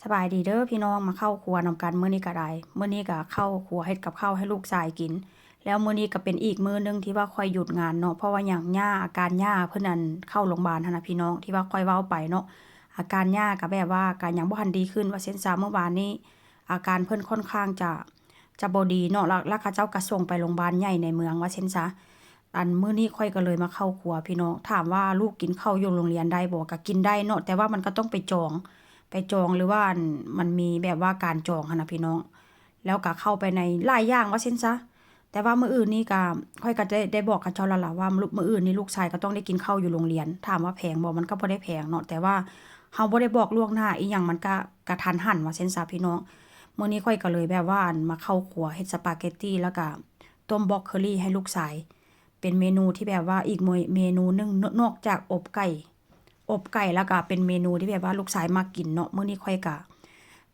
สบายดีเด้อพี่น้องมาเข้าครัวนำกันมื้อนี้ก็ได้มื้อนี้ก็เข้าครัวเฮ็ดกับข้าวให้ลูกชายกินแล้วมื้อนี้ก็เป็นอีกมื้อหนึงที่ว่าค่อยหยุดงานเนาะเพราะว่าหยังย่าอาการย่าเพิ่นนั่นเข้าโรงพยาบาลหั้นน่ะพี่น้องที่ว่าค่อยเว้าไปเนาะอาการย่าก็แบบว่าก็ยังบ่ทันดีขึ้นว่าเส้นซาเมื่อวานนี้อาการเพิ่นค่อนข้างจะบ่ดีเนาะแล้วเขาเจ้าก็ส่งไปโรงพยาบาลใหญ่ในเมืองว่าเส้นซะอันมื้อนี้ค่อยก็เลยมาเข้าครัวพี่น้องถามว่าลูกกินข้าวอยู่โรงเรียนได้บ่ก็กินได้เนาะแต่ว่ามันก็ต้องไปจองหรือว่ามันมีแบบว่าการจองหั้นน่ะพี่น้องแล้วก็เข้าไปในหลายอย่างว่าเช่นซะแต่ว่ามื้ออื่นนี่ก็ค่อยก็ได้บอกกับเจ้าแล้วล่ะว่ามื้ออื่นนี่ลูกชายก็ต้องได้กินข้าวอยู่โรงเรียนถามว่าแพงบ่มันก็บ่ได้แพงเนาะแต่ว่าเฮาบ่ได้บอกล่วงหน้าอีหยังมันก็กะทันหันว่าเช่นซะพี่น้องมื้อนี้ค่อยก็เลยแบบว่ามาเข้าครัวเฮ็ดสปาเกตตีแล้วก็ต้มบรอกโคลีให้ลูกชายเป็นเมนูที่แบบว่าอีกเมนูหนึงนอกจากอบไก่แล้วก็เป็นเมนูที่แบบว่าลูกชายมักกินเนาะมื้อนี้ค่อยก็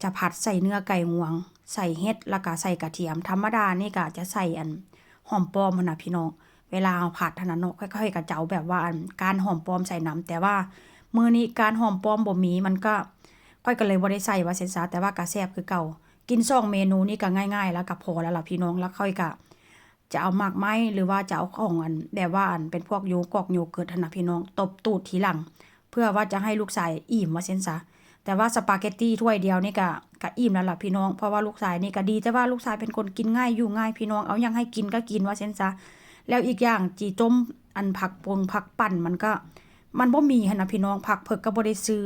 จะผัดใส่เนื้อไก่งวงใส่เห็ดแล้วก็ใส่กระเทียมธรรมดานี่ก็จะใส่หอมป้อมหั่นน่ะพี่น้องเวลาเอาผัดหั่นน่ะเนาะค่อยๆก็จะเอาแบบว่าการหอมป้อมใส่น้ำแต่ว่ามื้อนี้การหอมป้อมบ่มีมันก็ค่อยก็เลยบ่ได้ใส่ว่าซั่นซะแต่ว่าก็แซ่บคือเก่ากิน2เมนูนี้ก็ง่ายๆแล้วก็พอแล้วล่ะพี่น้องแล้วค่อยก็จะเอาหมากไม้หรือว่าจะเอาของแบบว่าเป็นพวกโยกอกโยเกิร์ตหั่นน่ะพี่น้องตบตูดทีหลัง เพื่อว่าจะให้ลูกชายอิ่มว่าเส้นซะแต่ว่าสปาเกตตีถ้วยเดียวนี่ก็อิ่มแล้วล่ะพี่น้องเพราะว่าลูกชายนี่ก็ดีแต่ว่าลูกชายเป็นคนกินง่ายอยู่ง่ายพี่น้องเอายังให้กินก็กินว่าเส้นซะแล้วอีกอย่างจีต้มผักปงผักปั่นมันบ่มีหั่นน่ะพี่น้องผักเพิกก็บ่ได้ซื้อ